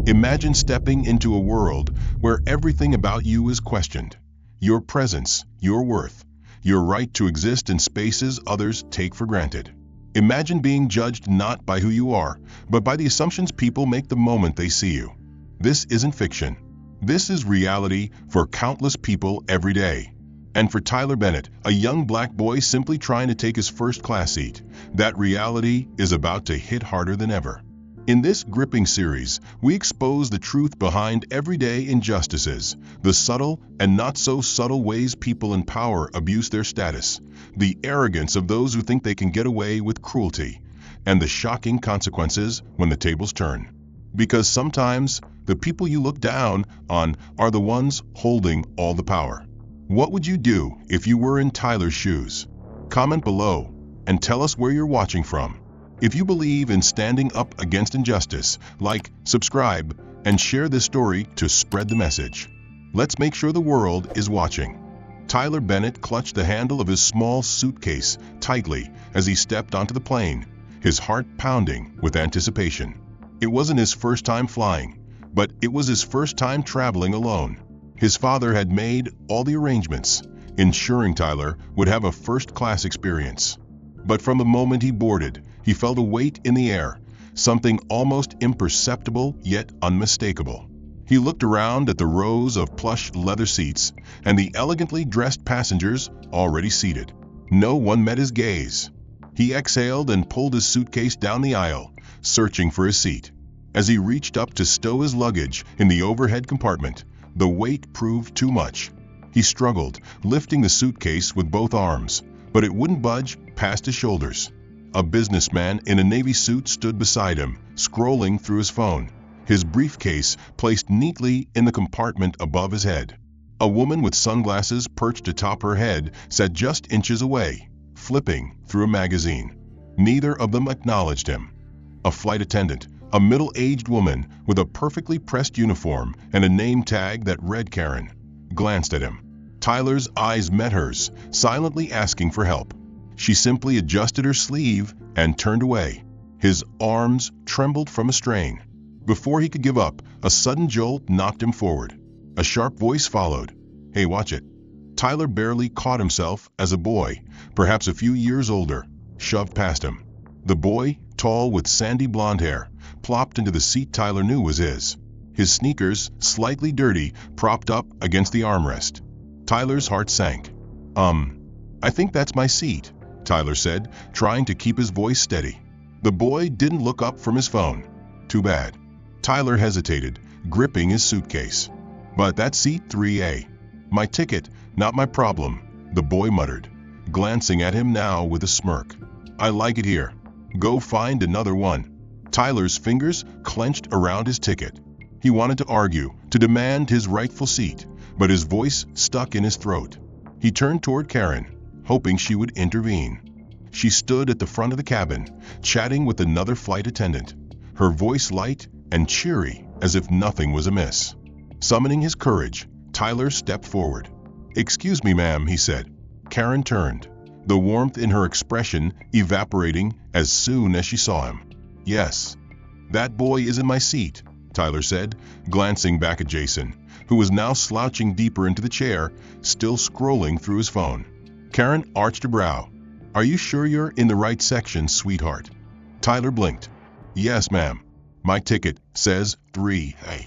Imagine stepping into a world where everything about you is questioned. Your presence, your worth, your right to exist in spaces others take for granted. Imagine being judged not by who you are, but by the assumptions people make the moment they see you. This isn't fiction. This is reality for countless people every day. And for Tyler Bennett, a young black boy simply trying to take his first-class seat, that reality is about to hit harder than ever. In this gripping series, we expose the truth behind everyday injustices, the subtle and not-so-subtle ways people in power abuse their status, the arrogance of those who think they can get away with cruelty, and the shocking consequences when the tables turn. Because sometimes, the people you look down on are the ones holding all the power. What would you do if you were in Tyler's shoes? Comment below and tell us where you're watching from. If you believe in standing up against injustice, like, subscribe, and share this story to spread the message. Let's make sure the world is watching. Tyler Bennett clutched the handle of his small suitcase tightly as he stepped onto the plane, his heart pounding with anticipation. It wasn't his first time flying, but it was his first time traveling alone. His father had made all the arrangements, ensuring Tyler would have a first-class experience. But from the moment he boarded, he felt a weight in the air, something almost imperceptible yet unmistakable. He looked around at the rows of plush leather seats and the elegantly dressed passengers already seated. No one met his gaze. He exhaled and pulled his suitcase down the aisle, searching for his seat. As he reached up to stow his luggage in the overhead compartment, the weight proved too much. He struggled, lifting the suitcase with both arms, but it wouldn't budge past his shoulders. A businessman in a navy suit stood beside him, scrolling through his phone, his briefcase placed neatly in the compartment above his head. A woman with sunglasses perched atop her head sat just inches away, flipping through a magazine. Neither of them acknowledged him. A flight attendant, a middle-aged woman with a perfectly pressed uniform and a name tag that read Karen, glanced at him. Tyler's eyes met hers, silently asking for help. She simply adjusted her sleeve and turned away. His arms trembled from a strain. Before he could give up, a sudden jolt knocked him forward. A sharp voice followed. "Hey, watch it." Tyler barely caught himself as a boy, perhaps a few years older, shoved past him. The boy, tall with sandy blonde hair, plopped into the seat Tyler knew was his. His sneakers, slightly dirty, propped up against the armrest. Tyler's heart sank. I think that's my seat," Tyler said, trying to keep his voice steady. The boy didn't look up from his phone. Too bad. Tyler hesitated, gripping his suitcase. "But that's seat 3A. My ticket, not my problem," the boy muttered, glancing at him now with a smirk. "I like it here. Go find another one." Tyler's fingers clenched around his ticket. He wanted to argue, to demand his rightful seat, but his voice stuck in his throat. He turned toward Karen, hoping she would intervene. She stood at the front of the cabin, chatting with another flight attendant, her voice light and cheery as if nothing was amiss. Summoning his courage, Tyler stepped forward. "Excuse me, ma'am," he said. Karen turned, the warmth in her expression evaporating as soon as she saw him. "Yes, that boy is in my seat," Tyler said, glancing back at Jason, who was now slouching deeper into the chair, still scrolling through his phone. Karen arched a brow. "Are you sure you're in the right section, sweetheart?" Tyler blinked. "Yes, ma'am. My ticket says 3A."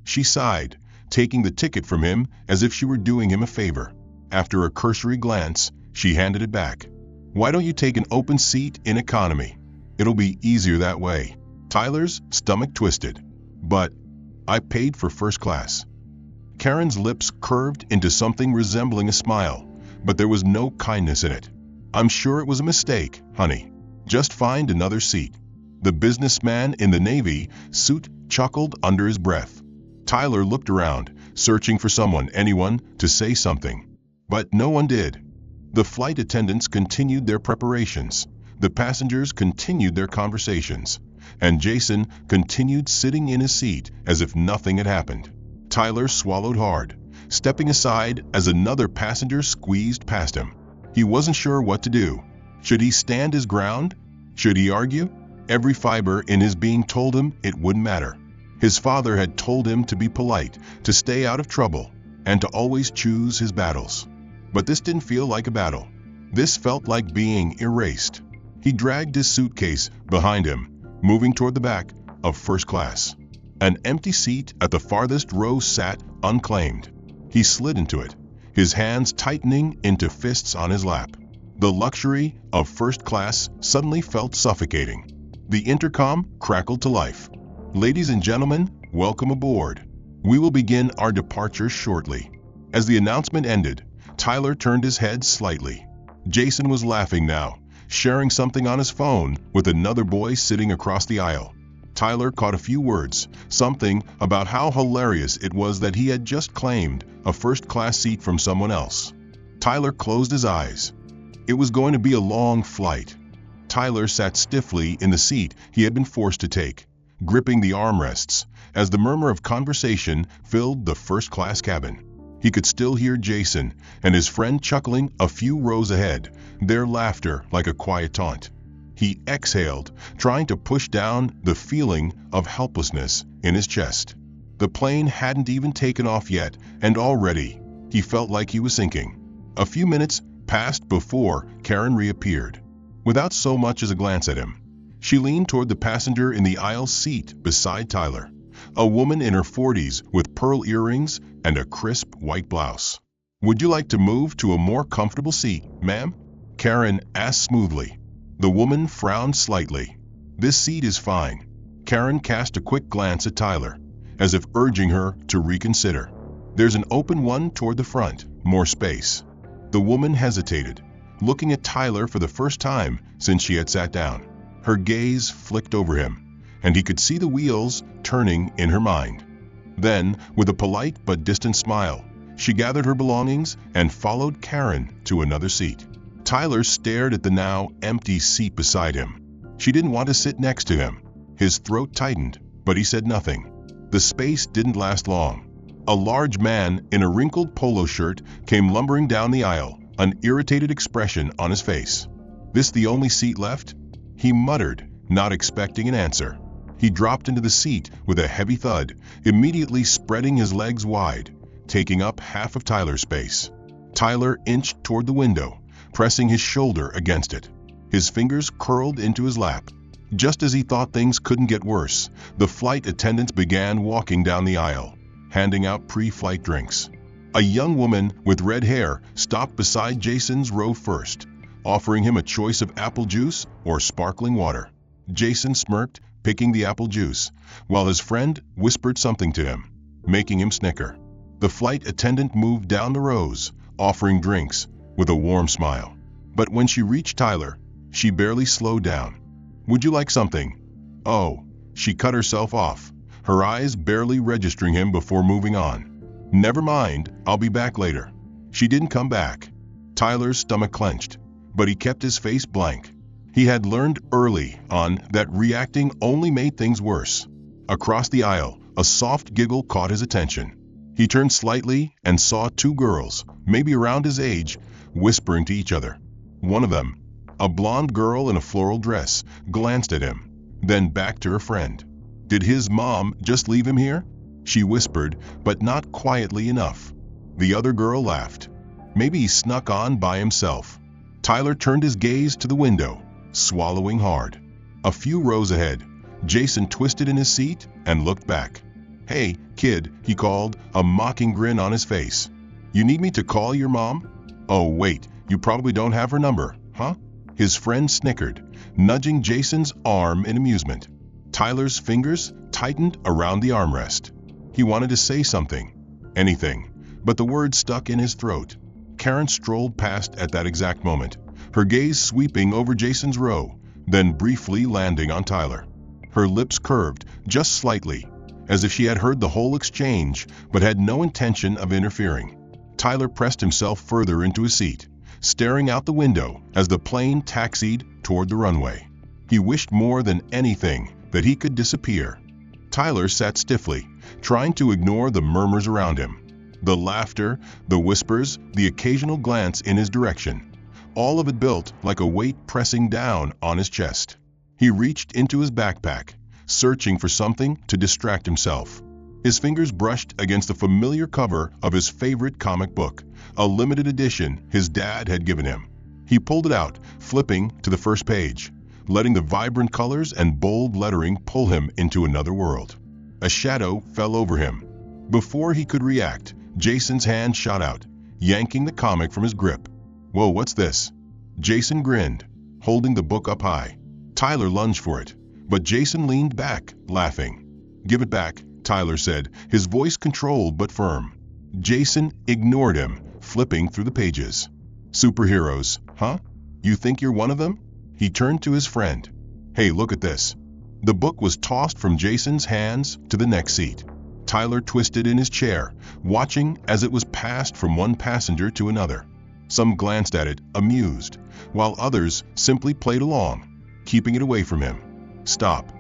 She sighed, taking the ticket from him as if she were doing him a favor. After a cursory glance, she handed it back. "Why don't you take an open seat in economy? It'll be easier that way." Tyler's stomach twisted. "But I paid for first class." Karen's lips curved into something resembling a smile, but there was no kindness in it. "I'm sure it was a mistake, honey. Just find another seat." The businessman in the navy suit chuckled under his breath. Tyler looked around, searching for anyone, to say something. But no one did. The flight attendants continued their preparations. The passengers continued their conversations. And Jason continued sitting in his seat as if nothing had happened. Tyler swallowed hard, stepping aside as another passenger squeezed past him. He wasn't sure what to do. Should he stand his ground? Should he argue? Every fiber in his being told him it wouldn't matter. His father had told him to be polite, to stay out of trouble, and to always choose his battles. But this didn't feel like a battle. This felt like being erased. He dragged his suitcase behind him, moving toward the back of first class. An empty seat at the farthest row sat unclaimed. He slid into it, his hands tightening into fists on his lap. The luxury of first class suddenly felt suffocating. The intercom crackled to life. "Ladies and gentlemen, welcome aboard. We will begin our departure shortly." As the announcement ended, Tyler turned his head slightly. Jason was laughing now, sharing something on his phone with another boy sitting across the aisle. Tyler caught a few words, something about how hilarious it was that he had just claimed a first-class seat from someone else. Tyler closed his eyes. It was going to be a long flight. Tyler sat stiffly in the seat he had been forced to take, gripping the armrests, as the murmur of conversation filled the first-class cabin. He could still hear Jason and his friend chuckling a few rows ahead, their laughter like a quiet taunt. He exhaled, trying to push down the feeling of helplessness in his chest. The plane hadn't even taken off yet, and already he felt like he was sinking. A few minutes passed before Karen reappeared. Without so much as a glance at him, she leaned toward the passenger in the aisle seat beside Tyler, a woman in her 40s with pearl earrings and a crisp white blouse. "Would you like to move to a more comfortable seat, ma'am?" Karen asked smoothly. The woman frowned slightly. "This seat is fine." Karen cast a quick glance at Tyler, as if urging her to reconsider. "There's an open one toward the front, more space." The woman hesitated, looking at Tyler for the first time since she had sat down. Her gaze flicked over him, and he could see the wheels turning in her mind. Then, with a polite but distant smile, she gathered her belongings and followed Karen to another seat. Tyler stared at the now empty seat beside him. She didn't want to sit next to him. His throat tightened, but he said nothing. The space didn't last long. A large man in a wrinkled polo shirt came lumbering down the aisle, an irritated expression on his face. "This the only seat left?" he muttered, not expecting an answer. He dropped into the seat with a heavy thud, immediately spreading his legs wide, taking up half of Tyler's space. Tyler inched toward the window, pressing his shoulder against it. His fingers curled into his lap. Just as he thought things couldn't get worse, the flight attendants began walking down the aisle, handing out pre-flight drinks. A young woman with red hair stopped beside Jason's row first, offering him a choice of apple juice or sparkling water. Jason smirked, picking the apple juice, while his friend whispered something to him, making him snicker. The flight attendant moved down the rows, offering drinks, with a warm smile. But when she reached Tyler, she barely slowed down. "Would you like something?" "Oh," she cut herself off, her eyes barely registering him before moving on. "Never mind, I'll be back later." She didn't come back. Tyler's stomach clenched, but he kept his face blank. He had learned early on that reacting only made things worse. Across the aisle, a soft giggle caught his attention. He turned slightly and saw two girls, maybe around his age, whispering to each other. One of them, a blonde girl in a floral dress, glanced at him, then back to her friend. "Did his mom just leave him here?" she whispered, but not quietly enough. The other girl laughed. "Maybe he snuck on by himself." Tyler turned his gaze to the window, swallowing hard. A few rows ahead, Jason twisted in his seat and looked back. "Hey, kid," he called, a mocking grin on his face. "You need me to call your mom?" "Oh, wait, you probably don't have her number, huh?" His friend snickered, nudging Jason's arm in amusement. Tyler's fingers tightened around the armrest. He wanted to say something, anything, but the words stuck in his throat. Karen strolled past at that exact moment, her gaze sweeping over Jason's row, then briefly landing on Tyler. Her lips curved just slightly, as if she had heard the whole exchange but had no intention of interfering. Tyler pressed himself further into his seat, staring out the window as the plane taxied toward the runway. He wished more than anything that he could disappear. Tyler sat stiffly, trying to ignore the murmurs around him. The laughter, the whispers, the occasional glance in his direction. All of it built like a weight pressing down on his chest. He reached into his backpack, searching for something to distract himself. His fingers brushed against the familiar cover of his favorite comic book, a limited edition his dad had given him. He pulled it out, flipping to the first page, letting the vibrant colors and bold lettering pull him into another world. A shadow fell over him. Before he could react, Jason's hand shot out, yanking the comic from his grip. "Whoa, what's this?" Jason grinned, holding the book up high. Tyler lunged for it, but Jason leaned back, laughing. "Give it back," Tyler said, his voice controlled but firm. Jason ignored him, flipping through the pages. "Superheroes, huh? You think you're one of them?" He turned to his friend. "Hey, look at this." The book was tossed from Jason's hands to the next seat. Tyler twisted in his chair, watching as it was passed from one passenger to another. Some glanced at it, amused, while others simply played along, keeping it away from him. "Stop,"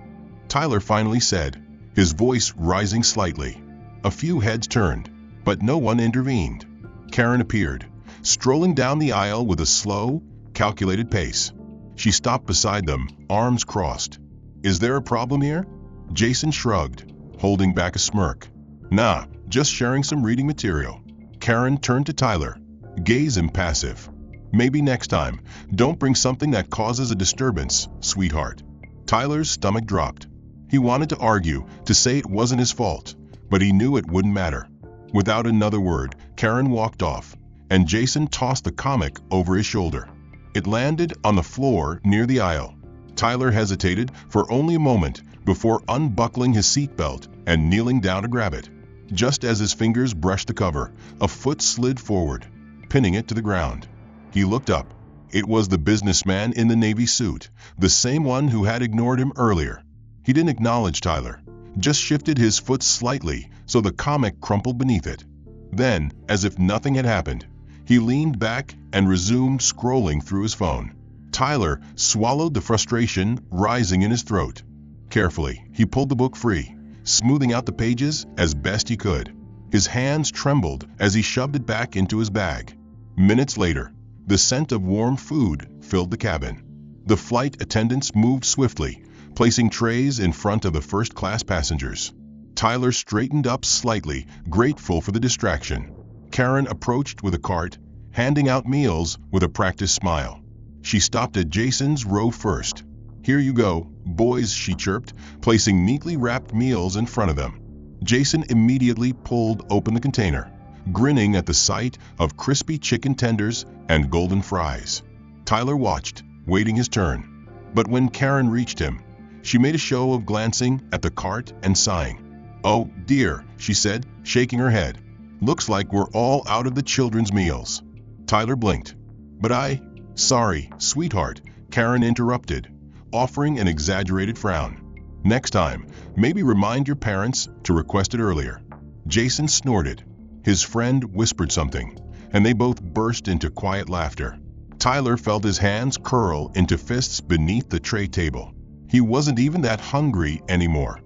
Tyler finally said, his voice rising slightly. A few heads turned, but no one intervened. Karen appeared, strolling down the aisle with a slow, calculated pace. She stopped beside them, arms crossed. "Is there a problem here?" Jason shrugged, holding back a smirk. "Nah, just sharing some reading material." Karen turned to Tyler, gaze impassive. "Maybe next time, don't bring something that causes a disturbance, sweetheart." Tyler's stomach dropped. He wanted to argue, to say it wasn't his fault, but he knew it wouldn't matter. Without another word, Karen walked off, and Jason tossed the comic over his shoulder. It landed on the floor near the aisle. Tyler hesitated for only a moment before unbuckling his seatbelt and kneeling down to grab it. Just as his fingers brushed the cover, a foot slid forward, pinning it to the ground. He looked up. It was the businessman in the navy suit, the same one who had ignored him earlier. He didn't acknowledge Tyler, just shifted his foot slightly so the comic crumpled beneath it. Then, as if nothing had happened, he leaned back and resumed scrolling through his phone. Tyler swallowed the frustration rising in his throat. Carefully, he pulled the book free, smoothing out the pages as best he could. His hands trembled as he shoved it back into his bag. Minutes later, the scent of warm food filled the cabin. The flight attendants moved swiftly, placing trays in front of the first-class passengers. Tyler straightened up slightly, grateful for the distraction. Karen approached with a cart, handing out meals with a practiced smile. She stopped at Jason's row first. "Here you go, boys," she chirped, placing neatly wrapped meals in front of them. Jason immediately pulled open the container, grinning at the sight of crispy chicken tenders and golden fries. Tyler watched, waiting his turn. But when Karen reached him, she made a show of glancing at the cart and sighing. "Oh, dear," she said, shaking her head. "Looks like we're all out of the children's meals." Tyler blinked. "But Sorry, sweetheart," Karen interrupted, offering an exaggerated frown. "Next time, maybe remind your parents to request it earlier." Jason snorted. His friend whispered something, and they both burst into quiet laughter. Tyler felt his hands curl into fists beneath the tray table. He wasn't even that hungry anymore.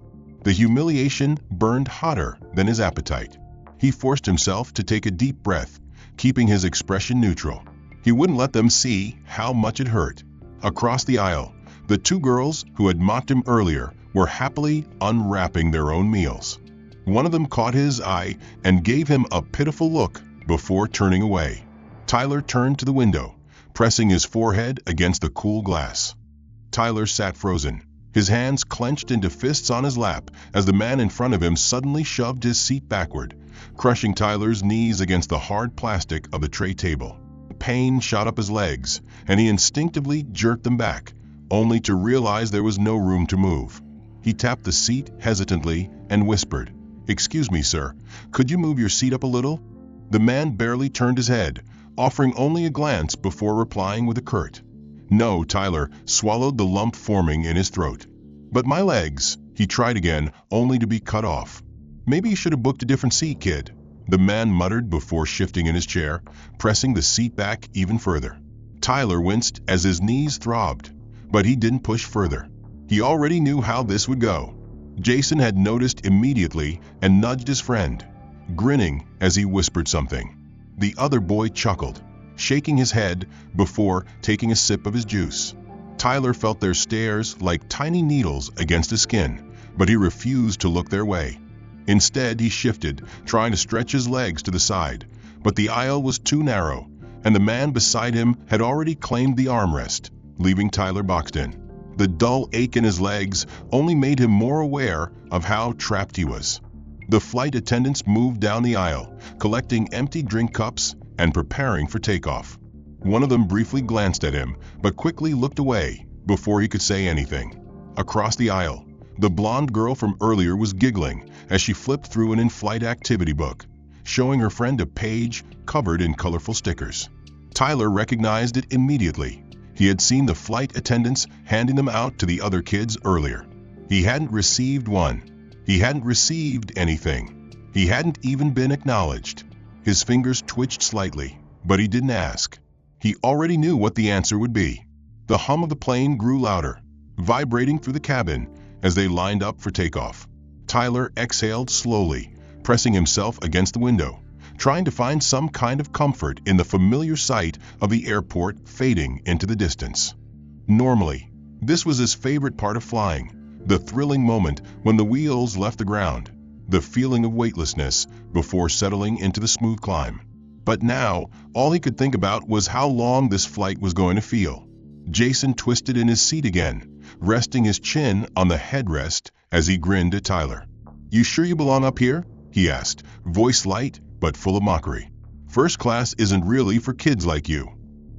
The humiliation burned hotter than his appetite. He forced himself to take a deep breath, keeping his expression neutral. He wouldn't let them see how much it hurt. Across the aisle, the two girls who had mocked him earlier were happily unwrapping their own meals. One of them caught his eye and gave him a pitiful look before turning away. Tyler turned to the window, pressing his forehead against the cool glass. Tyler sat frozen, his hands clenched into fists on his lap as the man in front of him suddenly shoved his seat backward, crushing Tyler's knees against the hard plastic of the tray table. Pain shot up his legs, and he instinctively jerked them back, only to realize there was no room to move. He tapped the seat hesitantly and whispered, "Excuse me, sir, could you move your seat up a little?" The man barely turned his head, offering only a glance before replying with a curt, "No." Tyler swallowed the lump forming in his throat. "But my legs," he tried again, only to be cut off. "Maybe you should have booked a different seat, kid," the man muttered before shifting in his chair, pressing the seat back even further. Tyler winced as his knees throbbed, but he didn't push further. He already knew how this would go. Jason had noticed immediately and nudged his friend, grinning as he whispered something. The other boy chuckled, shaking his head before taking a sip of his juice. Tyler felt their stares like tiny needles against his skin, but he refused to look their way. Instead, he shifted, trying to stretch his legs to the side, but the aisle was too narrow, and the man beside him had already claimed the armrest, leaving Tyler boxed in. The dull ache in his legs only made him more aware of how trapped he was. The flight attendants moved down the aisle, collecting empty drink cups and preparing for takeoff. One of them briefly glanced at him, but quickly looked away before he could say anything. Across the aisle, the blonde girl from earlier was giggling as she flipped through an in-flight activity book, showing her friend a page covered in colorful stickers. Tyler recognized it immediately. He had seen the flight attendants handing them out to the other kids earlier. He hadn't received one. He hadn't received anything. He hadn't even been acknowledged. His fingers twitched slightly, but he didn't ask. He already knew what the answer would be. The hum of the plane grew louder, vibrating through the cabin as they lined up for takeoff. Tyler exhaled slowly, pressing himself against the window, trying to find some kind of comfort in the familiar sight of the airport fading into the distance. Normally, this was his favorite part of flying, the thrilling moment when the wheels left the ground, the feeling of weightlessness before settling into the smooth climb. But now, all he could think about was how long this flight was going to feel. Jason twisted in his seat again, resting his chin on the headrest as he grinned at Tyler. "You sure you belong up here?" he asked, voice light but full of mockery. "First class isn't really for kids like you."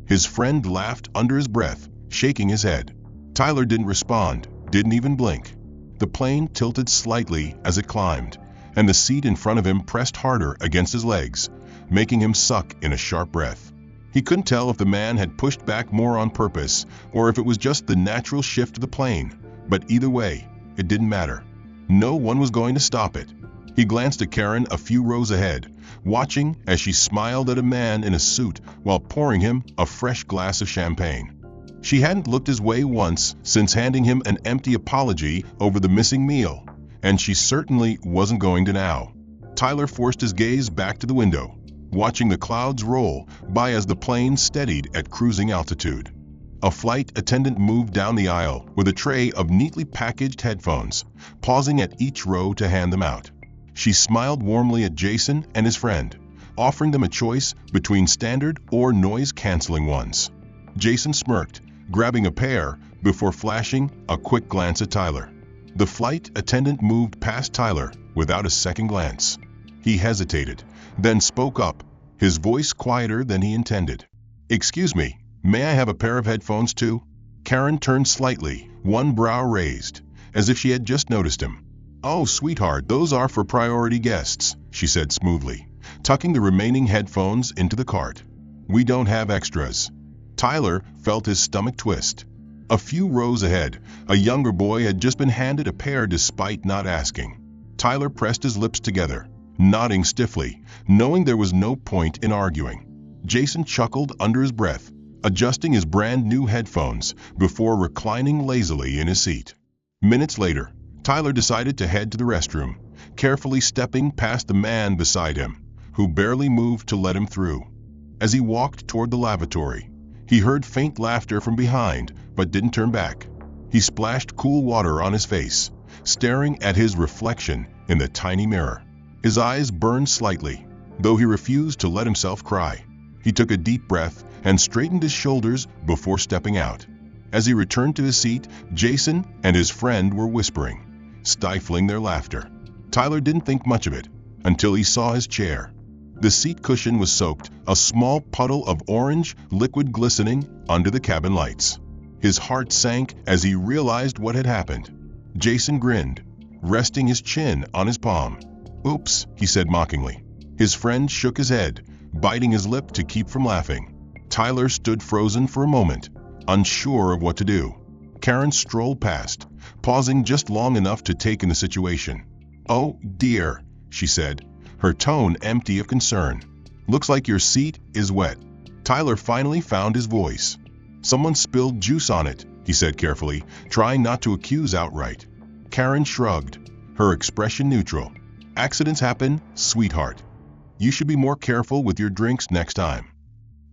His friend laughed under his breath, shaking his head. Tyler didn't respond, didn't even blink. The plane tilted slightly as it climbed, and the seat in front of him pressed harder against his legs, making him suck in a sharp breath. He couldn't tell if the man had pushed back more on purpose or if it was just the natural shift of the plane, but either way, it didn't matter. No one was going to stop it. He glanced at Karen a few rows ahead, watching as she smiled at a man in a suit while pouring him a fresh glass of champagne. She hadn't looked his way once since handing him an empty apology over the missing meal, and she certainly wasn't going to now. Tyler forced his gaze back to the window, watching the clouds roll by as the plane steadied at cruising altitude. A flight attendant moved down the aisle with a tray of neatly packaged headphones, pausing at each row to hand them out. She smiled warmly at Jason and his friend, offering them a choice between standard or noise-canceling ones. Jason smirked, grabbing a pair before flashing a quick glance at Tyler. The flight attendant moved past Tyler without a second glance. He hesitated, then spoke up, his voice quieter than he intended. "Excuse me, may I have a pair of headphones too?" Karen turned slightly, one brow raised, as if she had just noticed him. "Oh, sweetheart, those are for priority guests," she said smoothly, tucking the remaining headphones into the cart. "We don't have extras." Tyler felt his stomach twist. A few rows ahead, a younger boy had just been handed a pair despite not asking. Tyler pressed his lips together, nodding stiffly, knowing there was no point in arguing. Jason chuckled under his breath, adjusting his brand new headphones before reclining lazily in his seat. Minutes later, Tyler decided to head to the restroom, carefully stepping past the man beside him, who barely moved to let him through. As he walked toward the lavatory, he heard faint laughter from behind but didn't turn back. He splashed cool water on his face, staring at his reflection in the tiny mirror. His eyes burned slightly, though he refused to let himself cry. He took a deep breath and straightened his shoulders before stepping out. As he returned to his seat, Jason and his friend were whispering, stifling their laughter. Tyler didn't think much of it until he saw his chair. The seat cushion was soaked, a small puddle of orange liquid glistening under the cabin lights. His heart sank as he realized what had happened. Jason grinned, resting his chin on his palm. "Oops," he said mockingly. His friend shook his head, biting his lip to keep from laughing. Tyler stood frozen for a moment, unsure of what to do. Karen strolled past, pausing just long enough to take in the situation. "Oh, dear," she said, her tone empty of concern. "Looks like your seat is wet." Tyler finally found his voice. "Someone spilled juice on it," he said carefully, trying not to accuse outright. Karen shrugged, her expression neutral. "Accidents happen, sweetheart. You should be more careful with your drinks next time."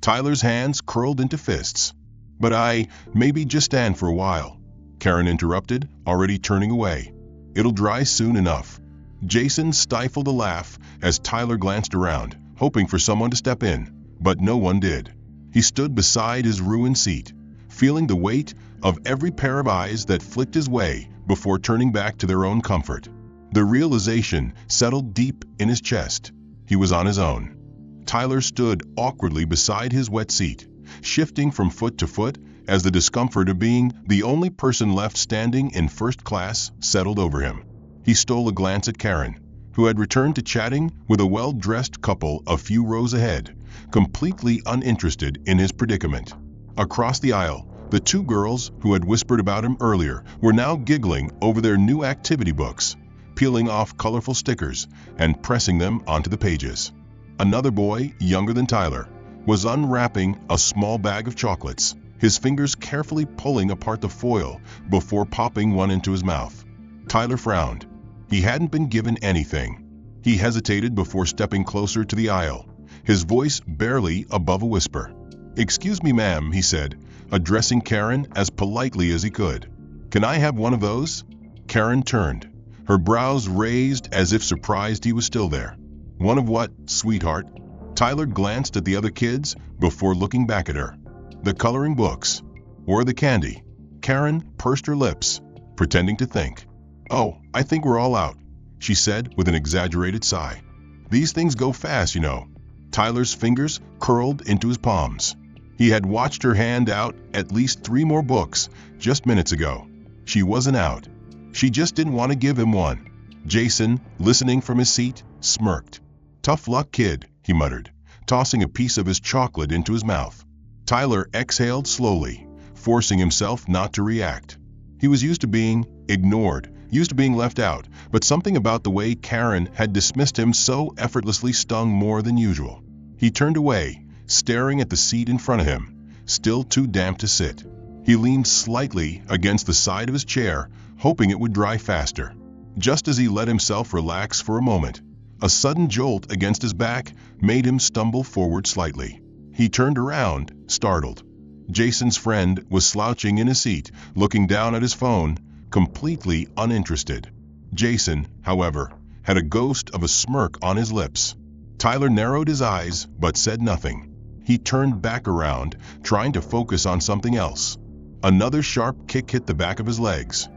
Tyler's hands curled into fists. "But maybe just stand for a while," Karen interrupted, already turning away. It'll dry soon enough." Jason stifled a laugh as Tyler glanced around, hoping for someone to step in, but no one did. He stood beside his ruined seat, feeling the weight of every pair of eyes that flicked his way before turning back to their own comfort. The realization settled deep in his chest. He was on his own. Tyler stood awkwardly beside his wet seat, shifting from foot to foot as the discomfort of being the only person left standing in first class settled over him. He stole a glance at Karen, who had returned to chatting with a well-dressed couple a few rows ahead, completely uninterested in his predicament. Across the aisle, the two girls who had whispered about him earlier were now giggling over their new activity books, peeling off colorful stickers and pressing them onto the pages. Another boy, younger than Tyler, was unwrapping a small bag of chocolates, his fingers carefully pulling apart the foil before popping one into his mouth. Tyler frowned. He hadn't been given anything. He hesitated before stepping closer to the aisle, his voice barely above a whisper. "Excuse me, ma'am," he said, addressing Karen as politely as he could. "Can I have one of those?" Karen turned, her brows raised as if surprised he was still there. "One of what, sweetheart?" Tyler glanced at the other kids before looking back at her. "The coloring books. Or the candy?" Karen pursed her lips, pretending to think. "Oh, I think we're all out," she said with an exaggerated sigh. "These things go fast, you know." Tyler's fingers curled into his palms. He had watched her hand out at least 3 more books just minutes ago. She wasn't out. She just didn't want to give him one. Jason, listening from his seat, smirked. "Tough luck, kid," he muttered, tossing a piece of his chocolate into his mouth. Tyler exhaled slowly, forcing himself not to react. He was used to being ignored, used to being left out, but something about the way Karen had dismissed him so effortlessly stung more than usual. He turned away, staring at the seat in front of him, still too damp to sit. He leaned slightly against the side of his chair, hoping it would dry faster. Just as he let himself relax for a moment, a sudden jolt against his back made him stumble forward slightly. He turned around, startled. Jason's friend was slouching in his seat, looking down at his phone, completely uninterested. Jason, however, had a ghost of a smirk on his lips. Tyler narrowed his eyes but said nothing. He turned back around, trying to focus on something else. Another sharp kick hit the back of his legs.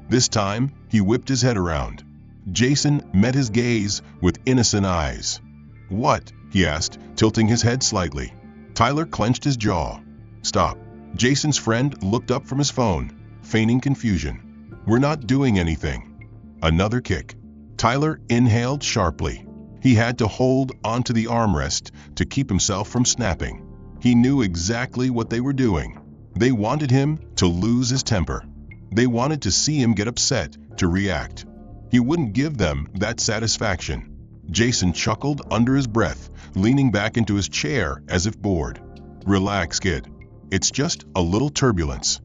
This time, he whipped his head around. Jason met his gaze with innocent eyes. "What?" he asked, tilting his head slightly. Tyler clenched his jaw. "Stop." Jason's friend looked up from his phone, feigning confusion. "We're not doing anything." Another kick. Tyler inhaled sharply. He had to hold onto the armrest to keep himself from snapping. He knew exactly what they were doing. They wanted him to lose his temper. They wanted to see him get upset, to react. He wouldn't give them that satisfaction. Jason chuckled under his breath, leaning back into his chair as if bored. "Relax, kid. It's just a little turbulence."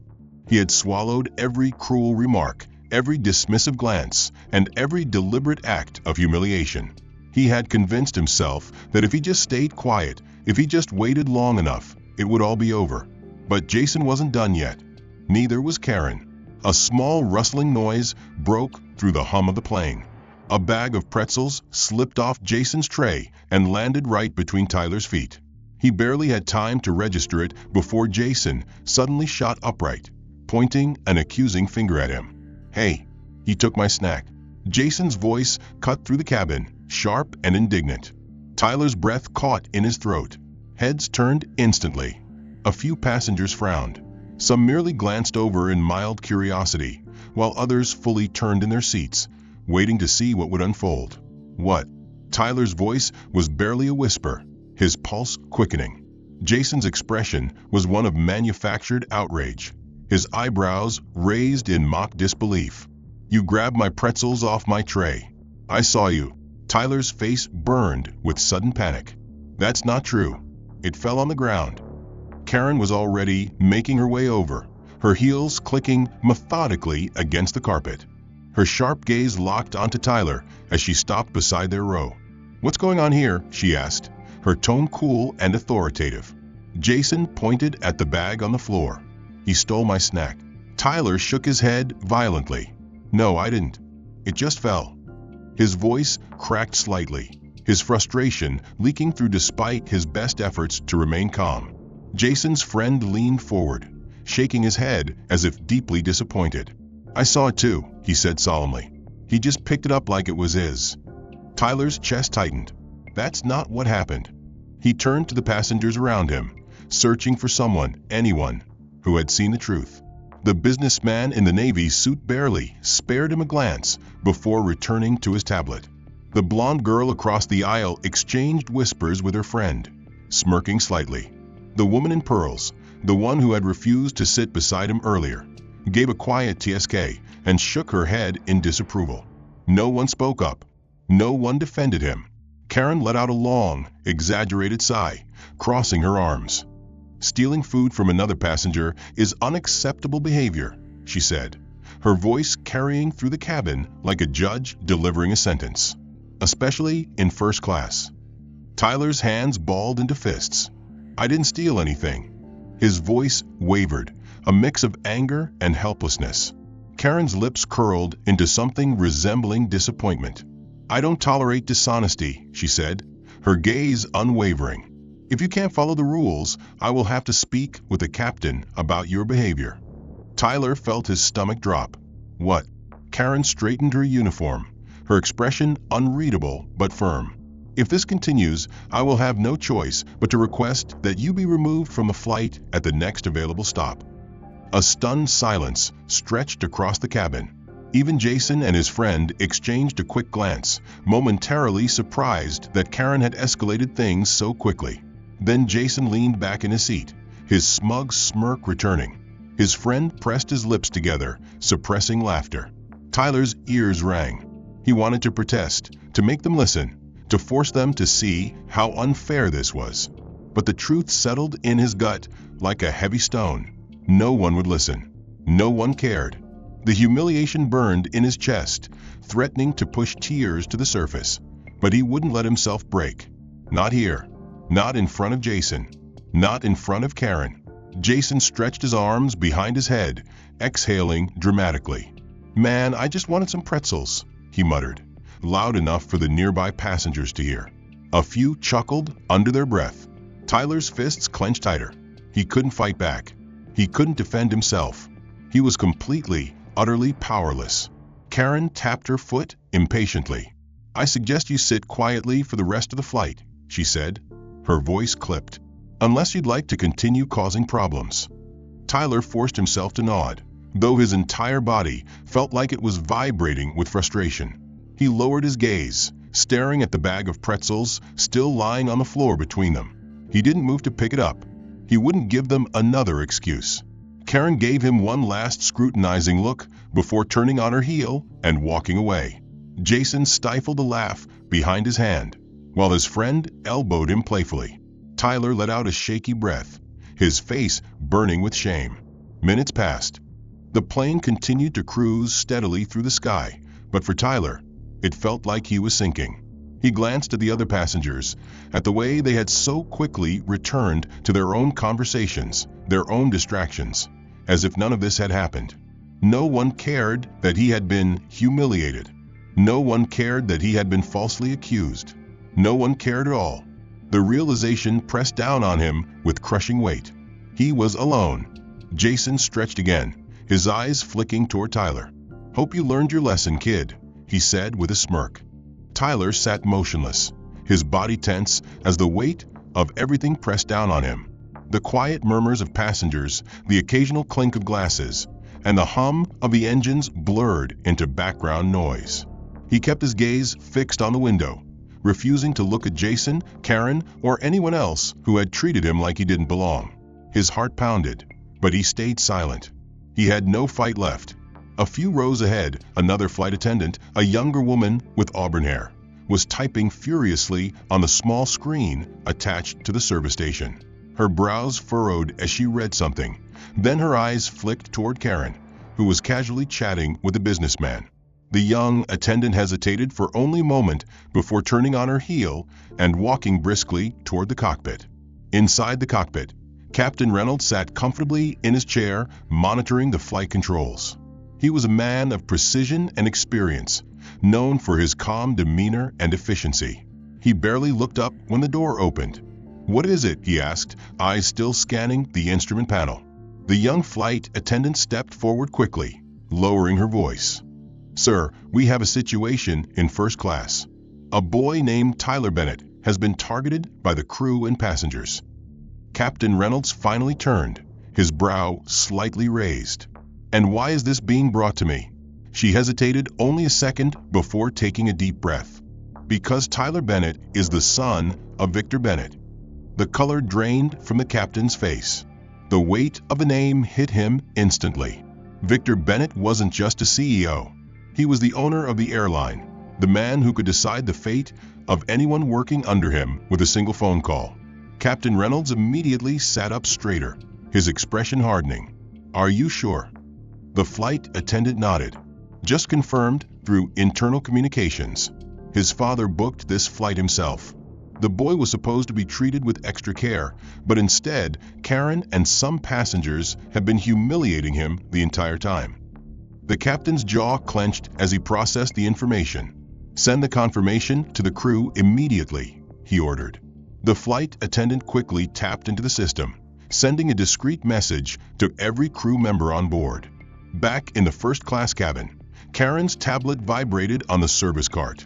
He had swallowed every cruel remark, every dismissive glance, and every deliberate act of humiliation. He had convinced himself that if he just stayed quiet, if he just waited long enough, it would all be over. But Jason wasn't done yet. Neither was Karen. A small rustling noise broke through the hum of the plane. A bag of pretzels slipped off Jason's tray and landed right between Tyler's feet. He barely had time to register it before Jason suddenly shot upright, pointing an accusing finger at him. "Hey, he took my snack." Jason's voice cut through the cabin, sharp and indignant. Tyler's breath caught in his throat. Heads turned instantly. A few passengers frowned. Some merely glanced over in mild curiosity, while others fully turned in their seats, waiting to see what would unfold. "What?" Tyler's voice was barely a whisper, his pulse quickening. Jason's expression was one of manufactured outrage, his eyebrows raised in mock disbelief. "You grabbed my pretzels off my tray. I saw you." Tyler's face burned with sudden panic. "That's not true. It fell on the ground." Karen was already making her way over, her heels clicking methodically against the carpet. Her sharp gaze locked onto Tyler as she stopped beside their row. "What's going on here?" she asked, her tone cool and authoritative. Jason pointed at the bag on the floor. "He stole my snack." Tyler shook his head violently. "No, I didn't." It just fell. His voice cracked slightly, his frustration leaking through despite his best efforts to remain calm. Jason's friend leaned forward, shaking his head as if deeply disappointed. "I saw it too," he said solemnly. "He just picked it up like it was his." Tyler's chest tightened. That's not what happened. He turned to the passengers around him, searching for someone, anyone, who had seen the truth. The businessman in the Navy suit barely spared him a glance before returning to his tablet. The blonde girl across the aisle exchanged whispers with her friend, smirking slightly. The woman in pearls, the one who had refused to sit beside him earlier, gave a quiet TSK and shook her head in disapproval. No one spoke up. No one defended him. Karen let out a long, exaggerated sigh, crossing her arms. "Stealing food from another passenger is unacceptable behavior," she said, her voice carrying through the cabin like a judge delivering a sentence. "Especially in first class." Tyler's hands balled into fists. "I didn't steal anything." His voice wavered, a mix of anger and helplessness. Karen's lips curled into something resembling disappointment. "I don't tolerate dishonesty," she said, her gaze unwavering. "If you can't follow the rules, I will have to speak with the captain about your behavior." Tyler felt his stomach drop. "What?" Karen straightened her uniform, her expression unreadable but firm. "If this continues, I will have no choice but to request that you be removed from the flight at the next available stop." A stunned silence stretched across the cabin. Even Jason and his friend exchanged a quick glance, momentarily surprised that Karen had escalated things so quickly. Then Jason leaned back in his seat, his smug smirk returning. His friend pressed his lips together, suppressing laughter. Tyler's ears rang. He wanted to protest, to make them listen, to force them to see how unfair this was. But the truth settled in his gut like a heavy stone. No one would listen. No one cared. The humiliation burned in his chest, threatening to push tears to the surface. But he wouldn't let himself break. Not here. Not in front of Jason. Not in front of Karen. Jason stretched his arms behind his head, exhaling dramatically. "Man, I just wanted some pretzels," he muttered, loud enough for the nearby passengers to hear. A few chuckled under their breath. Tyler's fists clenched tighter. He couldn't fight back. He couldn't defend himself. He was completely, utterly powerless. Karen tapped her foot impatiently. "I suggest you sit quietly for the rest of the flight," she said, her voice clipped. "Unless you'd like to continue causing problems." Tyler forced himself to nod, though his entire body felt like it was vibrating with frustration. He lowered his gaze, staring at the bag of pretzels still lying on the floor between them. He didn't move to pick it up. He wouldn't give them another excuse. Karen gave him one last scrutinizing look before turning on her heel and walking away. Jason stifled a laugh behind his hand, while his friend elbowed him playfully. Tyler let out a shaky breath, his face burning with shame. Minutes passed. The plane continued to cruise steadily through the sky, but for Tyler, it felt like he was sinking. He glanced at the other passengers, at the way they had so quickly returned to their own conversations, their own distractions, as if none of this had happened. No one cared that he had been humiliated. No one cared that he had been falsely accused. No one cared at all. The realization pressed down on him with crushing weight. He was alone. Jason stretched again, his eyes flicking toward Tyler. "Hope you learned your lesson, kid," he said with a smirk. Tyler sat motionless, his body tense as the weight of everything pressed down on him. The quiet murmurs of passengers, the occasional clink of glasses, and the hum of the engines blurred into background noise. He kept his gaze fixed on the window, refusing to look at Jason, Karen, or anyone else who had treated him like he didn't belong. His heart pounded, but he stayed silent. He had no fight left. A few rows ahead, another flight attendant, a younger woman with auburn hair, was typing furiously on the small screen attached to the service station. Her brows furrowed as she read something. Then her eyes flicked toward Karen, who was casually chatting with a businessman. The young attendant hesitated for only a moment before turning on her heel and walking briskly toward the cockpit. Inside the cockpit, Captain Reynolds sat comfortably in his chair, monitoring the flight controls. He was a man of precision and experience, known for his calm demeanor and efficiency. He barely looked up when the door opened. "What is it?" he asked, eyes still scanning the instrument panel. The young flight attendant stepped forward quickly, lowering her voice. "Sir, we have a situation in first class. A boy named Tyler Bennett has been targeted by the crew and passengers." Captain Reynolds finally turned, his brow slightly raised. "And why is this being brought to me?" She hesitated only a second before taking a deep breath. "Because Tyler Bennett is the son of Victor Bennett." The color drained from the captain's face. The weight of the name hit him instantly. Victor Bennett wasn't just a CEO. He was the owner of the airline, the man who could decide the fate of anyone working under him with a single phone call. Captain Reynolds immediately sat up straighter, his expression hardening. "Are you sure?" The flight attendant nodded. "Just confirmed through internal communications. His father booked this flight himself. The boy was supposed to be treated with extra care, but instead, Karen and some passengers have been humiliating him the entire time." The captain's jaw clenched as he processed the information. "Send the confirmation to the crew immediately," he ordered. The flight attendant quickly tapped into the system, sending a discreet message to every crew member on board. Back in the first-class cabin, Karen's tablet vibrated on the service cart.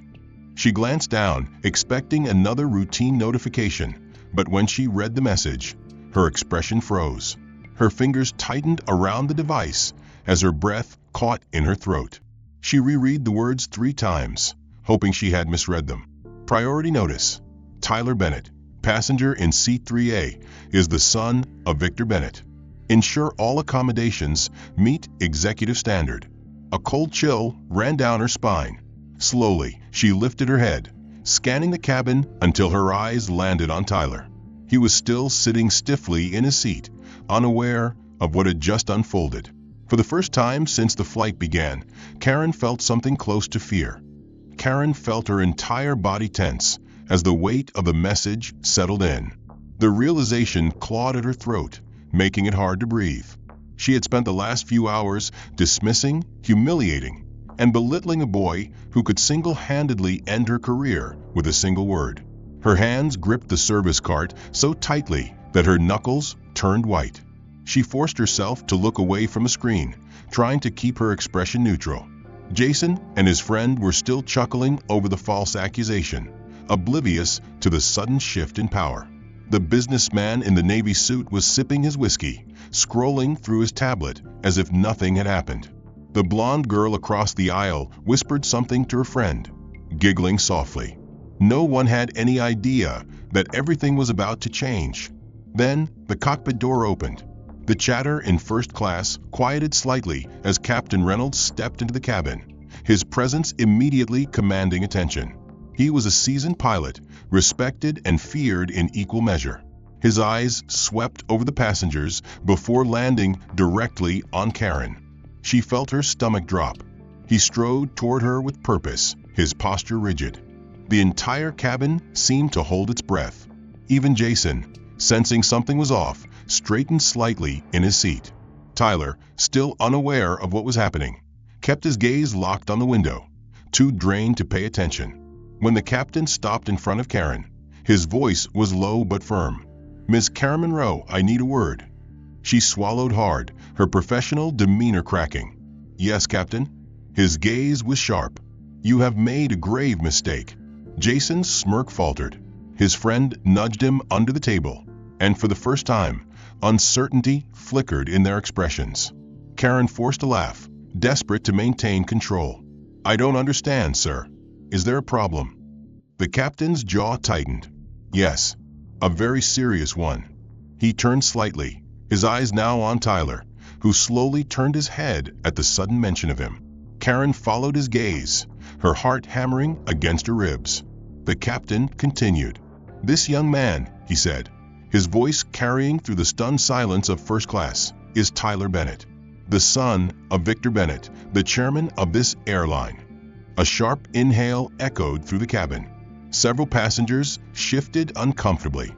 She glanced down, expecting another routine notification, but when she read the message, her expression froze. Her fingers tightened around the device as her breath caught in her throat. She reread the words 3 times, hoping she had misread them. Priority notice. Tyler Bennett, passenger in seat 3A, is the son of Victor Bennett. Ensure all accommodations meet executive standard. A cold chill ran down her spine. Slowly, she lifted her head, scanning the cabin until her eyes landed on Tyler. He was still sitting stiffly in his seat, unaware of what had just unfolded. For the first time since the flight began, Karen felt something close to fear. Karen felt her entire body tense as the weight of the message settled in. The realization clawed at her throat, making it hard to breathe. She had spent the last few hours dismissing, humiliating, and belittling a boy who could single-handedly end her career with a single word. Her hands gripped the service cart so tightly that her knuckles turned white. She forced herself to look away from the screen, trying to keep her expression neutral. Jason and his friend were still chuckling over the false accusation, oblivious to the sudden shift in power. The businessman in the navy suit was sipping his whiskey, scrolling through his tablet as if nothing had happened. The blonde girl across the aisle whispered something to her friend, giggling softly. No one had any idea that everything was about to change. Then, the cockpit door opened. The chatter in first class quieted slightly as Captain Reynolds stepped into the cabin, his presence immediately commanding attention. He was a seasoned pilot, respected and feared in equal measure. His eyes swept over the passengers before landing directly on Karen. She felt her stomach drop. He strode toward her with purpose, his posture rigid. The entire cabin seemed to hold its breath. Even Jason, sensing something was off, straightened slightly in his seat. Tyler, still unaware of what was happening, kept his gaze locked on the window, too drained to pay attention. When the captain stopped in front of Karen, his voice was low but firm. "Miss Karen Monroe, I need a word." She swallowed hard, her professional demeanor cracking. "Yes, Captain?" His gaze was sharp. "You have made a grave mistake." Jason's smirk faltered. His friend nudged him under the table, and for the first time, uncertainty flickered in their expressions. Karen forced a laugh, desperate to maintain control. "I don't understand, sir. Is there a problem?" The captain's jaw tightened. "Yes, a very serious one." He turned slightly, his eyes now on Tyler, who slowly turned his head at the sudden mention of him. Karen followed his gaze, her heart hammering against her ribs. The captain continued. "This young man," he said, his voice carrying through the stunned silence of first class, "is Tyler Bennett, the son of Victor Bennett, the chairman of this airline." A sharp inhale echoed through the cabin. Several passengers shifted uncomfortably.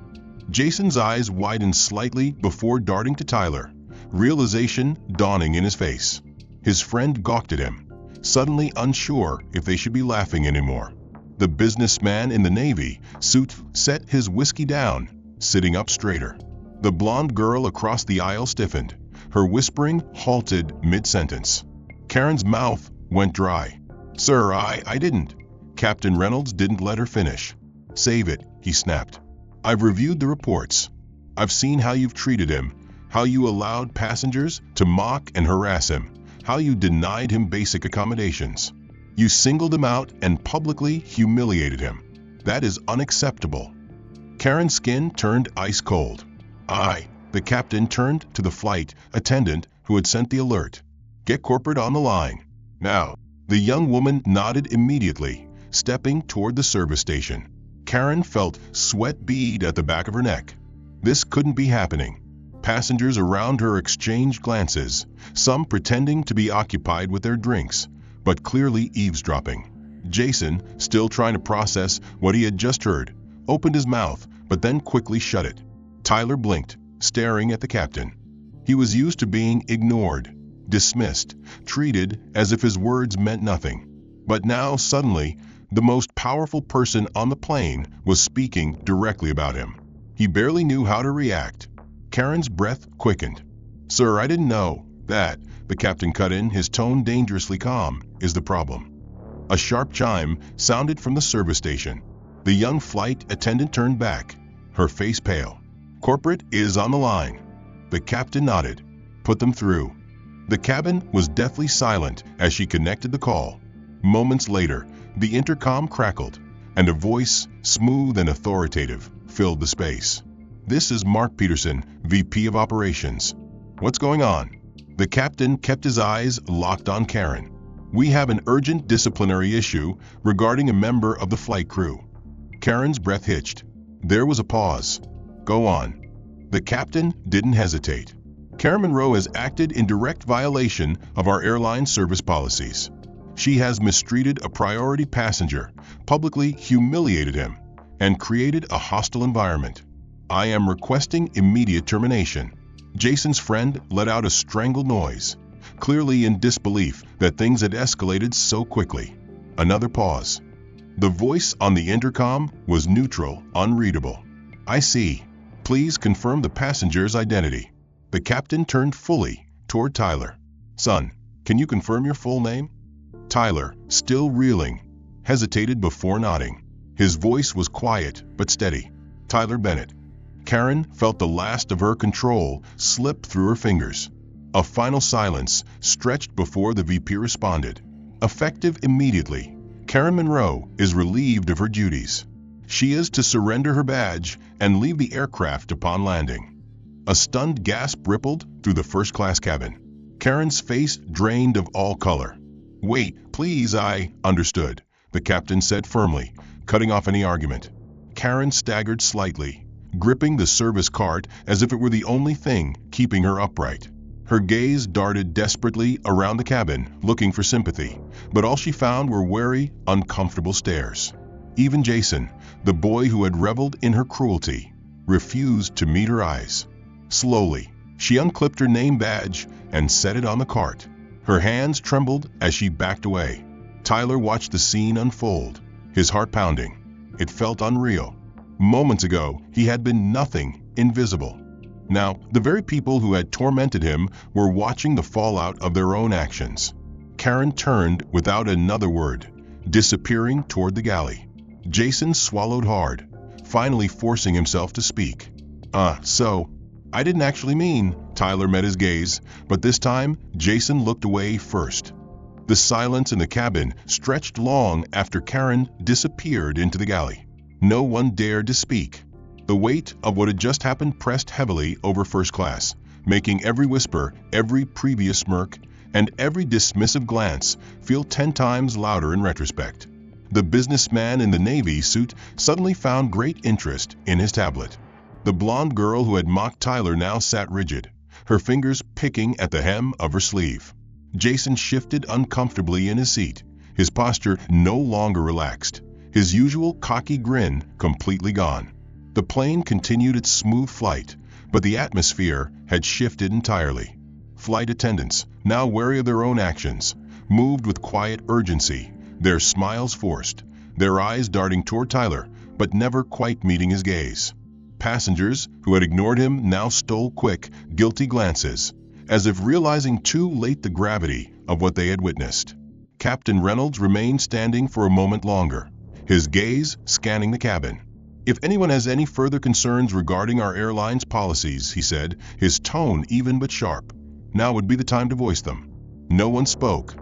Jason's eyes widened slightly before darting to Tyler, realization dawning in his face. His friend gawked at him, suddenly unsure if they should be laughing anymore. The businessman in the navy suit set his whiskey down, sitting up straighter. The blonde girl across the aisle stiffened. Her whispering halted mid-sentence. Karen's mouth went dry. "Sir, I didn't." Captain Reynolds didn't let her finish. "Save it," he snapped. "I've reviewed the reports. I've seen how you've treated him, how you allowed passengers to mock and harass him, how you denied him basic accommodations. You singled him out and publicly humiliated him. That is unacceptable." Karen's skin turned ice cold. The captain turned to the flight attendant who had sent the alert. "Get corporate on the line. Now." The young woman nodded immediately, stepping toward the service station. Karen felt sweat bead at the back of her neck. This couldn't be happening. Passengers around her exchanged glances, some pretending to be occupied with their drinks, but clearly eavesdropping. Jason, still trying to process what he had just heard, opened his mouth, but then quickly shut it. Tyler blinked, staring at the captain. He was used to being ignored, dismissed, treated as if his words meant nothing. But now, suddenly, the most powerful person on the plane was speaking directly about him. He barely knew how to react. Karen's breath quickened. "Sir, I didn't know that," the captain cut in, his tone dangerously calm, "is the problem." A sharp chime sounded from the service station. The young flight attendant turned back, her face pale. "Corporate is on the line." The captain nodded. "Put them through." The cabin was deathly silent as she connected the call. Moments later, the intercom crackled, and a voice, smooth and authoritative, filled the space. "This is Mark Peterson, VP of Operations." "What's going on?" The captain kept his eyes locked on Karen. "We have an urgent disciplinary issue regarding a member of the flight crew." Karen's breath hitched. There was a pause. "Go on." The captain didn't hesitate. "Karen Monroe has acted in direct violation of our airline service policies. She has mistreated a priority passenger, publicly humiliated him, and created a hostile environment. I am requesting immediate termination." Jason's friend let out a strangled noise, clearly in disbelief that things had escalated so quickly. Another pause. The voice on the intercom was neutral, unreadable. "I see. Please confirm the passenger's identity." The captain turned fully toward Tyler. "Son, can you confirm your full name?" Tyler, still reeling, hesitated before nodding. His voice was quiet but steady. "Tyler Bennett." Karen felt the last of her control slip through her fingers. A final silence stretched before the VP responded. Effective immediately, Karen Monroe is relieved of her duties. She is to surrender her badge and leave the aircraft upon landing. A stunned gasp rippled through the first-class cabin. Karen's face drained of all color. "Wait, please, I understood," the captain said firmly, cutting off any argument. Karen staggered slightly, gripping the service cart as if it were the only thing keeping her upright. Her gaze darted desperately around the cabin, looking for sympathy, but all she found were wary, uncomfortable stares. Even Jason, the boy who had reveled in her cruelty, refused to meet her eyes. Slowly, she unclipped her name badge and set it on the cart. Her hands trembled as she backed away. Tyler watched the scene unfold, his heart pounding. It felt unreal. Moments ago, he had been nothing, invisible. Now, the very people who had tormented him were watching the fallout of their own actions. Karen turned without another word, disappearing toward the galley. Jason swallowed hard, finally forcing himself to speak. So, I didn't actually mean," Tyler met his gaze, but this time, Jason looked away first. The silence in the cabin stretched long after Karen disappeared into the galley. No one dared to speak. The weight of what had just happened pressed heavily over first class, making every whisper, every previous smirk, and every dismissive glance feel 10 times louder in retrospect. The businessman in the navy suit suddenly found great interest in his tablet. The blonde girl who had mocked Tyler now sat rigid, her fingers picking at the hem of her sleeve. Jason shifted uncomfortably in his seat, his posture no longer relaxed, his usual cocky grin completely gone. The plane continued its smooth flight, but the atmosphere had shifted entirely. Flight attendants, now wary of their own actions, moved with quiet urgency, their smiles forced, their eyes darting toward Tyler, but never quite meeting his gaze. Passengers who had ignored him now stole quick, guilty glances, as if realizing too late the gravity of what they had witnessed. Captain Reynolds remained standing for a moment longer, his gaze scanning the cabin. "If anyone has any further concerns regarding our airline's policies," he said, his tone even but sharp, "now would be the time to voice them." No one spoke.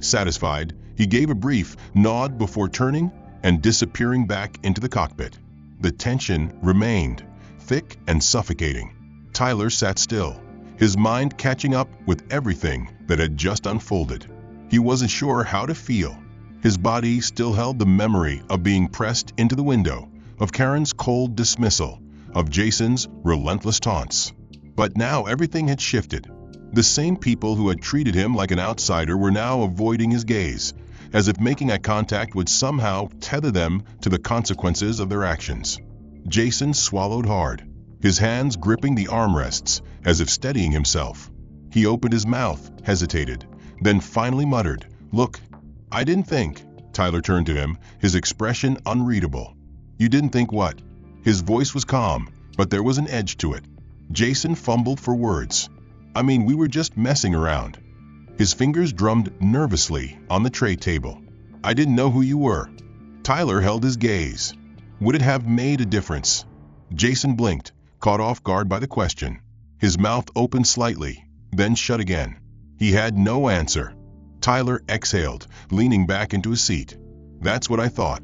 Satisfied, he gave a brief nod before turning and disappearing back into the cockpit. The tension remained, thick and suffocating. Tyler sat still, his mind catching up with everything that had just unfolded. He wasn't sure how to feel. His body still held the memory of being pressed into the window, of Karen's cold dismissal, of Jason's relentless taunts. But now everything had shifted. The same people who had treated him like an outsider were now avoiding his gaze, as if making eye contact would somehow tether them to the consequences of their actions. Jason swallowed hard, his hands gripping the armrests as if steadying himself. He opened his mouth, hesitated, then finally muttered, "Look, I didn't think." Tyler turned to him, his expression unreadable. "You didn't think what?" His voice was calm, but there was an edge to it. Jason fumbled for words. "I mean, we were just messing around." His fingers drummed nervously on the tray table. "I didn't know who you were." Tyler held his gaze. Would it have made a difference? Jason blinked, caught off guard by the question. His mouth opened slightly, then shut again. He had no answer. Tyler exhaled, leaning back into his seat. "That's what I thought."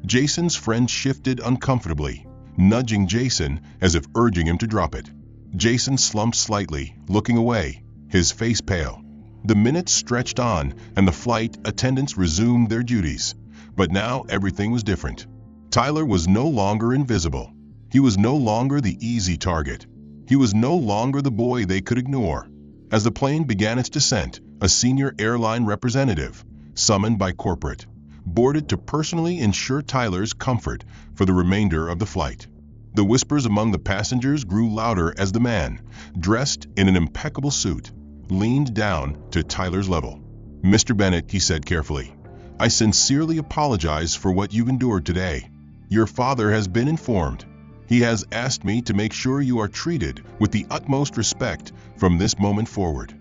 Jason's friend shifted uncomfortably, nudging Jason as if urging him to drop it. Jason slumped slightly, looking away, his face pale. The minutes stretched on, and the flight attendants resumed their duties. But now everything was different. Tyler was no longer invisible. He was no longer the easy target. He was no longer the boy they could ignore. As the plane began its descent, a senior airline representative, summoned by corporate, boarded to personally ensure Tyler's comfort for the remainder of the flight. The whispers among the passengers grew louder as the man, dressed in an impeccable suit, leaned down to Tyler's level. "Mr. Bennett," he said carefully, "I sincerely apologize for what you've endured today. Your father has been informed. He has asked me to make sure you are treated with the utmost respect from this moment forward."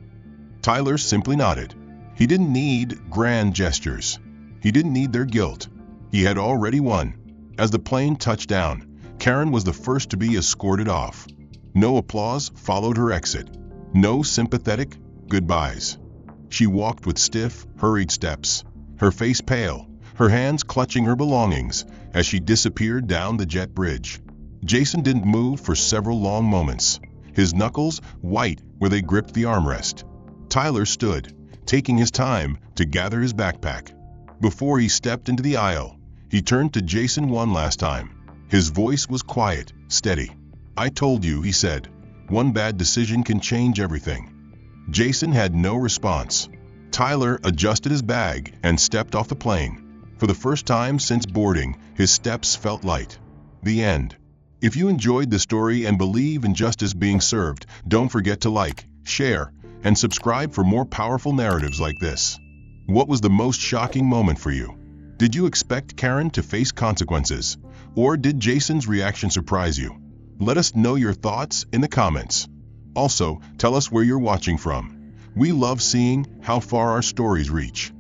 Tyler simply nodded. He didn't need grand gestures. He didn't need their guilt. He had already won. As the plane touched down, Karen was the first to be escorted off. No applause followed her exit. No sympathetic goodbyes. She walked with stiff, hurried steps, her face pale, her hands clutching her belongings as she disappeared down the jet bridge. Jason didn't move for several long moments, his knuckles white where they gripped the armrest. Tyler stood, taking his time to gather his backpack. Before he stepped into the aisle, he turned to Jason one last time. His voice was quiet, steady. "I told you," he said, "one bad decision can change everything." Jason had no response. Tyler adjusted his bag and stepped off the plane. For the first time since boarding, his steps felt light. The end. If you enjoyed the story and believe in justice being served, don't forget to like, share, and subscribe for more powerful narratives like this. What was the most shocking moment for you? Did you expect Karen to face consequences? Or did Jason's reaction surprise you? Let us know your thoughts in the comments. Also, tell us where you're watching from. We love seeing how far our stories reach.